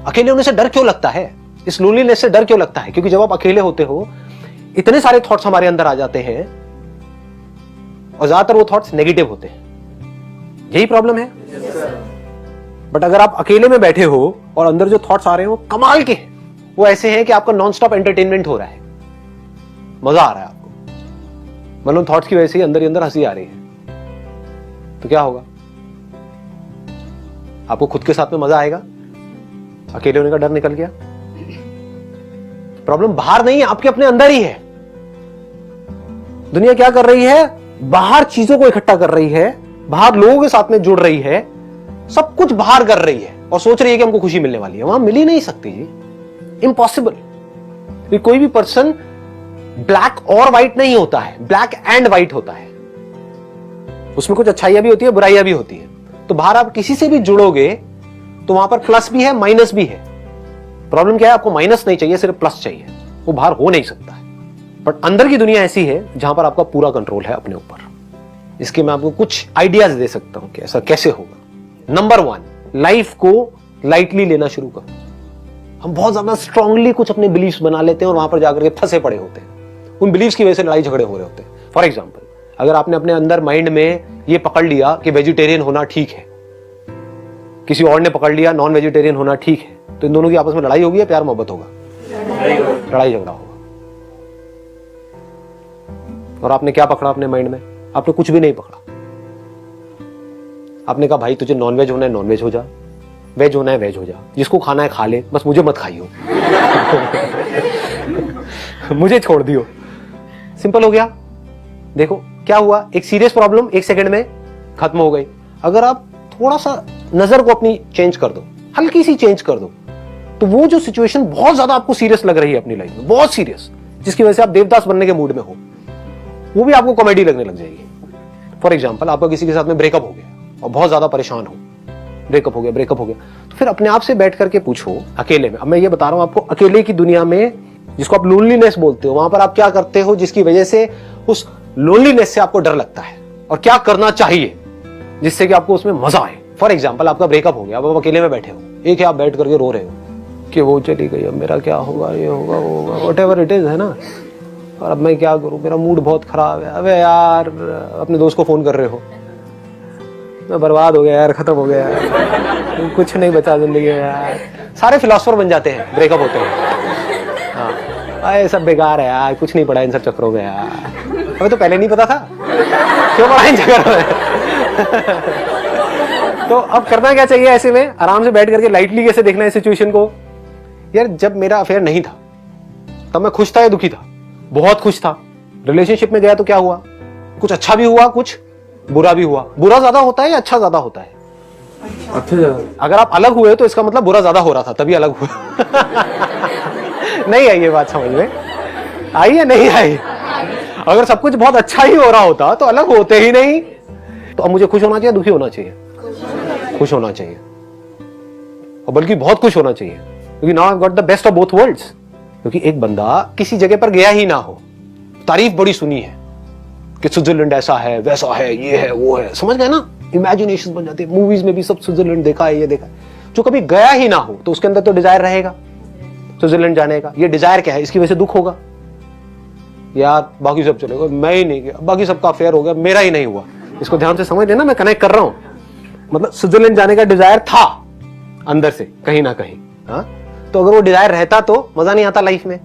अकेले होने से डर क्यों लगता है, इस लोनलीनेस से डर क्यों लगता है? क्योंकि जब आप अकेले होते हो इतने सारे थॉट्स हमारे अंदर आ जाते हैं और ज्यादातर वो थॉट्स नेगेटिव होते हैं। यही प्रॉब्लम है। बट अगर आप अकेले में बैठे हो और अंदर जो थॉट्स आ रहे हैं वो कमाल के हैं, वो ऐसे हैं कि आपका नॉन स्टॉप एंटरटेनमेंट हो रहा है, मजा आ रहा है आपको, मतलब थॉट्स की वजह से ही अंदर हंसी आ रही है, तो क्या होगा? आपको खुद के साथ में मजा आएगा, अकेले होने का डर निकल गया। प्रॉब्लम बाहर नहीं है, आपके अपने अंदर ही है। दुनिया क्या कर रही है? बाहर चीजों को इकट्ठा कर रही है, बाहर लोगों के साथ में जुड़ रही है, सब कुछ बाहर कर रही है और सोच रही है कि हमको खुशी मिलने वाली है। वहां मिल ही नहीं सकती जी, इम्पॉसिबल। कोई भी पर्सन ब्लैक और व्हाइट नहीं होता है, ब्लैक एंड व्हाइट होता है। उसमें कुछ अच्छाइयां भी होती है, बुराइयां भी होती है। तो बाहर आप किसी से भी जुड़ोगे तो वहां पर प्लस भी है, माइनस भी है। प्रॉब्लम क्या है? आपको माइनस नहीं चाहिए, सिर्फ प्लस चाहिए। वो बाहर हो नहीं सकता है। बट अंदर की दुनिया ऐसी है जहां पर आपका पूरा कंट्रोल है अपने ऊपर। इसके मैं आपको कुछ आइडियाज दे सकता हूं कि ऐसा कैसे होगा। नंबर 1, लाइफ को लाइटली लेना शुरू करो। हम बहुत ज्यादा स्ट्रांगली कुछ अपने बिलीफ्स बना लेते हैं और वहां पर जाकर के फंसे पड़े होते हैं। उन बिलीफ्स की वजह से लड़ाई झगड़े हो रहे होते हैं। फॉर एग्जाम्पल, अगर आपने अपने अंदर माइंड में ये पकड़ लिया कि वेजिटेरियन होना ठीक है, किसी और ने पकड़ लिया नॉन वेजिटेरियन होना ठीक है, तो इन दोनों की आपस में लड़ाई होगी या प्यार मोहब्बत होगा? लड़ाई झगड़ा होगा। और आपने क्या पकड़ा अपने माइंड में? आपने कुछ भी नहीं पकड़ा। आपने कहा भाई तुझे नॉनवेज होना है नॉनवेज हो जा, वेज होना है वेज हो जा, जिसको खाना है खा ले, बस मुझे मत खाइयो। मुझे छोड़ दियो। सिंपल हो गया। देखो क्या हुआ, एक सीरियस प्रॉब्लम 1 सेकंड में खत्म हो गई। अगर आप थोड़ा सा नजर को अपनी चेंज कर दो, हल्की सी चेंज कर दो, तो वो जो सिचुएशन बहुत ज्यादा आपको सीरियस लग रही है अपनी लाइफ में, बहुत सीरियस, जिसकी वजह से आप देवदास बनने के मूड में हो, वो भी आपको कॉमेडी लगने लग जाएगी। फॉर एग्जाम्पल, आपका किसी के साथ में ब्रेकअप हो गया और बहुत ज्यादा परेशान हो, ब्रेकअप हो गया, तो फिर अपने आप से बैठ करके पूछो अकेले में। अब मैं ये बता रहा हूं आपको, अकेले की दुनिया में जिसको आप लोनलीनेस बोलते हो, वहां पर आप क्या करते हो जिसकी वजह से उस लोनलीनेस से आपको डर लगता है, और क्या करना चाहिए जिससे कि आपको उसमें मजा आए। फॉर एग्जाम्पल, आपका ब्रेकअप हो गया, अब आप अकेले में बैठे हो, एक है आप बैठ करके रो रहे हो कि वो चली गई, अब मेरा क्या होगा, ये होगा वो होगा, व्हाटएवर इट इज, है ना, और अब मैं क्या करूं, मेरा मूड बहुत खराब है। अबे यार, अपने दोस्त को फोन कर रहे हो, मैं बर्बाद हो गया यार, खत्म हो गया यार, कुछ नहीं बचा जिंदगी में यार। सारे फिलोसोफर बन जाते हैं ब्रेकअप होते हैं। हाँ, ये सब बेकार है यार, कुछ नहीं पड़ा इन सब चक्करों में यार, हमें तो पहले नहीं पता था, क्यों पड़ा इन चक्करों में। तो अब करना क्या चाहिए ऐसे में? आराम से बैठ करके लाइटली कैसे देखना है सिचुएशन को। यार, जब मेरा अफेयर नहीं था तब मैं खुश था या दुखी था? बहुत खुश था। रिलेशनशिप में गया तो क्या हुआ? कुछ अच्छा भी हुआ, कुछ बुरा भी हुआ। बुरा ज्यादा होता है या अच्छा ज्यादा होता है? अच्छा। अगर आप अलग हुए तो इसका मतलब बुरा ज्यादा हो रहा था, तभी अलग हुआ। नहीं आई ये बात समझ में? आई या नहीं आई? अगर सब कुछ बहुत अच्छा ही हो रहा होता तो अलग होते ही नहीं। तो अब मुझे खुश होना चाहिए, दुखी होना चाहिए? खुश होना चाहिए, और बल्कि बहुत खुश होना चाहिए, क्योंकि now I got the best of both worlds. क्योंकि एक बंदा किसी जगह पर गया ही ना हो, तारीफ बड़ी सुनी है कि स्विट्जरलैंड ऐसा है, वैसा है, ये है, वो है, समझ गए ना? इमेजिनेशन बन जाती है। मूवीज में भी सब स्विट्जरलैंड देखा है, ये देखा है। जो कभी गया ही ना हो तो उसके अंदर तो डिजायर रहेगा स्विट्जरलैंड जाने का। ये डिजायर क्या है? इसकी वजह से दुख होगा यार, बाकी सब चलेगा, मैं ही नहीं गया, बाकी सबका अफेयर हो गया, मेरा ही नहीं हुआ। इसको ध्यान से समझ लेना, मैं कनेक्ट कर रहा हूं। मतलब स्विट्जरलैंड जाने का डिजायर था अंदर से कहीं ना कहीं, हाँ? तो अगर वो डिजायर रहता तो मजा नहीं आता लाइफ में।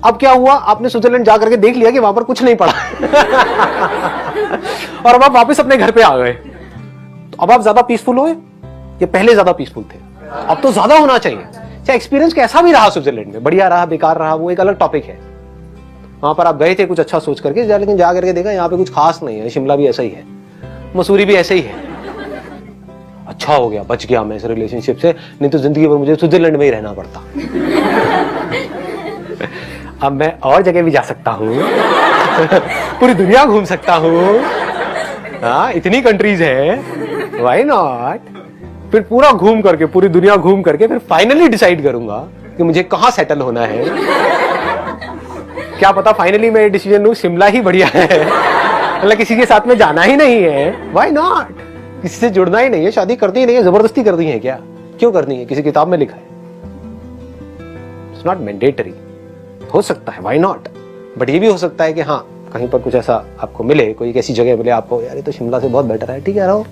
अब क्या हुआ, आपने स्विट्जरलैंड जाकर के देख लिया कि वहां पर कुछ नहीं पड़ा। और अब आप वापस अपने घर पे आ गए, तो अब आप ज्यादा पीसफुल हो या पहले ज्यादा पीसफुल थे? अब तो ज्यादा होना चाहिए। चाहे एक्सपीरियंस कैसा भी रहा स्विट्जरलैंड में, बढ़िया रहा, बेकार रहा, वो एक अलग टॉपिक है। वहां पर आप गए थे कुछ अच्छा सोच करके, लेकिन जा करके देखा यहाँ पे कुछ खास नहीं है। शिमला भी ऐसा ही है, मसूरी भी ऐसे ही है। अच्छा हो गया, बच गया मैं इस रिलेशनशिप से, नहीं तो जिंदगी भर मुझे स्विट्जरलैंड में ही रहना पड़ता। अब मैं और जगह भी जा सकता हूँ, पूरी दुनिया घूम सकता हूँ। हाँ, इतनी कंट्रीज है, व्हाई नॉट? फिर पूरा घूम करके, पूरी दुनिया घूम करके फिर फाइनली डिसाइड करूंगा कि मुझे कहाँ सेटल होना है। क्या पता फाइनली मैं डिसीजन लूं शिमला ही बढ़िया है, मतलब किसी के साथ में जाना ही नहीं है, व्हाई नॉट? किसी से जुड़ना ही नहीं है, शादी करनी ही नहीं है, जबरदस्ती करनी है क्या? क्यों करनी है? किसी किताब में लिखा है इट्स नॉट मैंडेटरी, हो सकता है, व्हाई नॉट। बट ये भी हो सकता है कि हाँ कहीं पर कुछ ऐसा आपको मिले, कोई एक ऐसी जगह मिले आपको, यार ये तो शिमला से बहुत बेटर है, ठीक है रहो।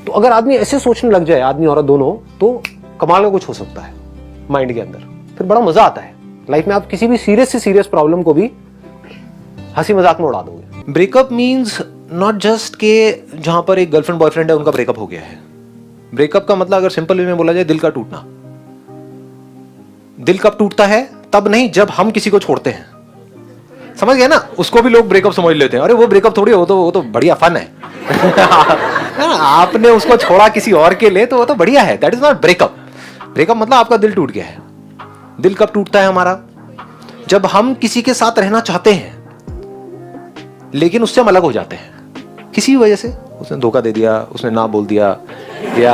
तो अगर आदमी ऐसे सोचने लग जाए, आदमी औरत दोनों, तो कमाल का कुछ हो सकता है माइंड के अंदर, फिर बड़ा मजा आता है लाइफ में। आप किसी भी सीरियस से सीरियस प्रॉब्लम को भी हंसी मजाक में उड़ा दोगे। ब्रेकअप मीन्स नॉट जस्ट के जहां पर एक गर्लफ्रेंड बॉयफ्रेंड है उनका ब्रेकअप हो गया है। ब्रेकअप का मतलब अगर सिंपल वे में बोला जाए, दिल का टूटना। दिल कब टूटता है? तब नहीं जब हम किसी को छोड़ते हैं, समझ गए ना। उसको भी लोग ब्रेकअप समझ लेते हैं, अरे वो ब्रेकअप थोड़ी, वो तो बढ़िया फन है। आपने उसको छोड़ा किसी और के लिए तो वो तो बढ़िया है, that is not breakup. Breakup मतलब आपका दिल टूट गया है। दिल कब टूटता है हमारा? जब हम किसी के साथ रहना चाहते हैं लेकिन उससे हम अलग हो जाते हैं किसी वजह से। उसने धोखा दे दिया, उसने ना बोल दिया, या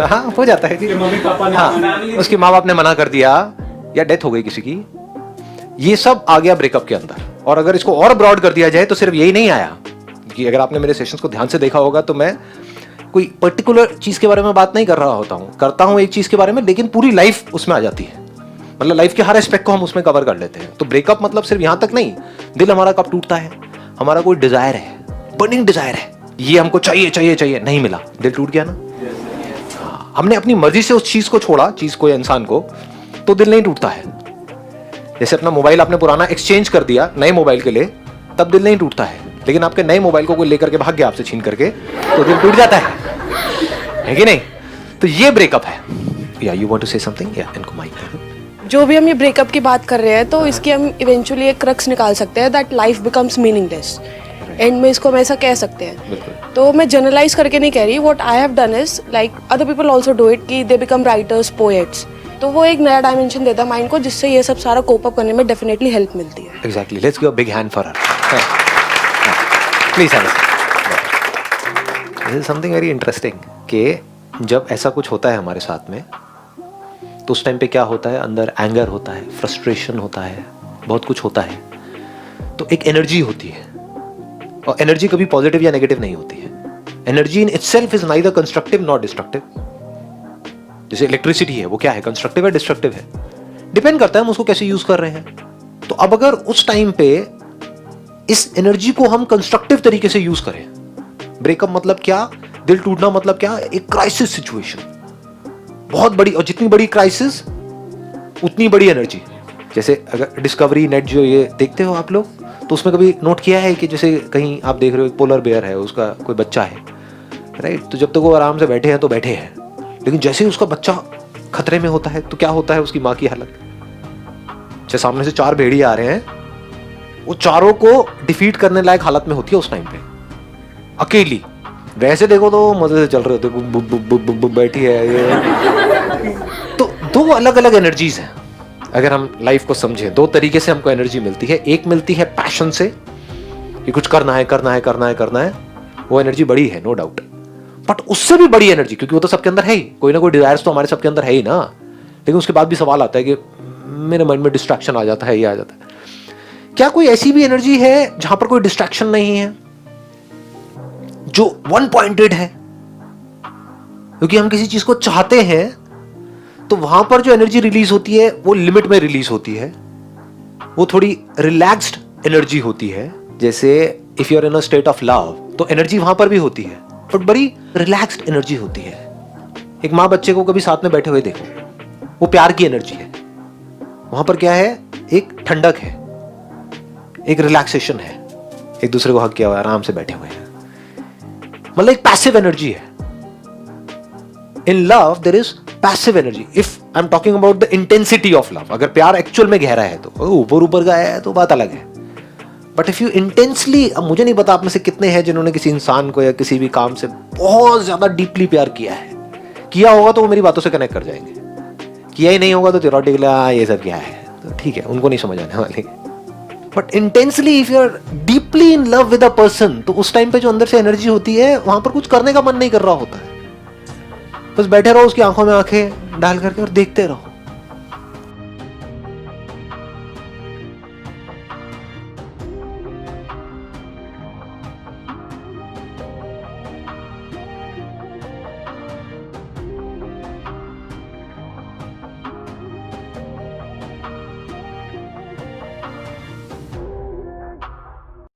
हाँ हो जाता है कि मम्मी पापा ने, हाँ उसके माँ बाप ने मना कर दिया, या डेथ हो गई किसी की। ये सब आ गया ब्रेकअप के अंदर। और अगर इसको और ब्रॉड कर दिया जाए तो सिर्फ यही नहीं आया कि अगर आपने मेरे सेशंस को ध्यान से देखा होगा तो मैं कोई पर्टिकुलर चीज के बारे में बात नहीं कर रहा होता हूँ, करता हूँ एक चीज के बारे में, लेकिन पूरी लाइफ उसमें आ जाती है। मतलब लाइफ के हर एस्पेक्ट को हम उसमें कवर कर लेते हैं। तो ब्रेकअप मतलब सिर्फ यहां तक नहीं, दिल हमारा कब टूटता है, हमारा कोई डिजायर है, बर्निंग डिजायर है, ये हमको चाहिए चाहिए चाहिए, नहीं मिला, दिल टूट गया ना। हमने अपनी मर्जी से उस चीज को छोड़ा, चीज को या इंसान को, तो दिल नहीं टूटता है। जैसे अपना मोबाइल आपने पुराना एक्सचेंज कर दिया नए मोबाइल के लिए, तब दिल नहीं टूटता है। लेकिन आपके नए मोबाइल को कोई लेकर के भाग गया आपसे छीन करके, तो दिल टूट जाता है कि नहीं? तो ये ब्रेकअप है। या you want to say something? या इनको माइक। जो भी हम ये ब्रेकअप की बात कर रहे हैं तो इसकी हम इवेंचुअली एक क्रक्स निकाल सकते हैं, that life becomes meaningless. And में इसको हम ऐसा कह सकते हैं। तो मैं जनरलाइज करके नहीं कह रही, what I have done is like other people also do it, कि दे बिकम राइटर्स, पोएट्स। तो वो एक नया डायमेंशन देता है माइंड को, जिससे ये सब सारा कोप अप करने में डेफिनेटली हेल्प मिलती है। Exactly, let's give a big hand for her. Please have this is something very interesting कि जब ऐसा कुछ होता है हमारे साथ में तो उस टाइम पे क्या होता है, अंदर एंगर होता है, फ्रस्ट्रेशन होता है, बहुत कुछ होता है। तो एक एनर्जी होती है, और एनर्जी कभी पॉजिटिव या नेगेटिव नहीं होती है। Energy in itself is neither constructive not destructive. जैसे इलेक्ट्रिसिटी है, वो क्या है, कंस्ट्रक्टिव है, डिस्ट्रक्टिव है, डिपेंड करता है हम उसको कैसे यूज कर रहे हैं। तो अब अगर उस टाइम पे इस एनर्जी को हम कंस्ट्रक्टिव तरीके से यूज करें, ब्रेकअप मतलब क्या, दिल टूटना मतलब क्या, एक क्राइसिस सिचुएशन, बहुत बड़ी, और जितनी बड़ी क्राइसिस उतनी बड़ी एनर्जी। जैसे अगर डिस्कवरी नेट जो ये देखते हो आप लोग, तो उसमें कभी नोट किया है कि जैसे कहीं आप देख रहे हो एक पोलर बेयर है, उसका कोई बच्चा है, राइट, तो जब तक वो आराम से बैठे हैं तो बैठे हैं, लेकिन जैसे ही उसका बच्चा खतरे में होता है तो क्या होता है उसकी माँ की हालत। जैसे सामने से 4 भेड़िए आ रहे हैं, वो चारों को डिफीट करने लायक हालत में होती है उस टाइम पे, अकेली। वैसे देखो तो मजे से चल रहे होते, बैठी है ये। तो 2 अलग अलग एनर्जीज हैं। अगर हम लाइफ को समझें, 2 तरीके से हमको एनर्जी मिलती है। एक मिलती है पैशन से कि कुछ करना है, करना है, करना है, करना है, वो एनर्जी बड़ी है, नो डाउट। बट उससे भी बड़ी एनर्जी, क्योंकि वो तो सबके अंदर है ही, कोई ना कोई डिजायर्स तो हमारे सबके अंदर है ही ना। लेकिन उसके बाद भी सवाल आता है कि मेरे माइंड में डिस्ट्रैक्शन आ जाता है, ये आ जाता है। क्या कोई ऐसी भी एनर्जी है जहां पर कोई डिस्ट्रैक्शन नहीं है, जो वन पॉइंटेड है? क्योंकि हम किसी चीज को चाहते हैं तो वहां पर जो एनर्जी रिलीज होती है वो लिमिट में रिलीज होती है, वो थोड़ी रिलैक्स्ड एनर्जी होती है। जैसे if you are in a state of love, तो एनर्जी वहां पर भी होती है, बट बड़ी रिलैक्स्ड एनर्जी होती है। एक माँ बच्चे को कभी साथ में बैठे हुए देखो, वो प्यार की एनर्जी है। वहां पर क्या है, एक ठंडक है, एक रिलैक्सेशन है, एक दूसरे को हक किया हुआ, आराम से बैठे हुए हैं, मतलब एक पैसिव एनर्जी है। In love there is passive energy. If I am talking about the intensity of love, अगर प्यार एक्चुअल में गहरा है तो ऊपर ऊपर का है तो बात अलग है। बट इफ यू इंटेंसली, अब मुझे नहीं पता आप में से कितने हैं जिन्होंने किसी इंसान को या किसी भी काम से बहुत ज्यादा डीपली प्यार किया है। किया होगा तो वो मेरी बातों से कनेक्ट कर जाएंगे, किया ही नहीं होगा तो थियोरेटिकली ये सब क्या है, तो ठीक है, उनको नहीं समझ आने वाली। But intensely if you are deeply in love with a person, तो उस टाइम पे जो अंदर से एनर्जी होती है, वहां पर कुछ करने का मन नहीं कर रहा होता है, बस बैठे रहो उसकी आंखों में आंखें डाल करके और देखते रहो।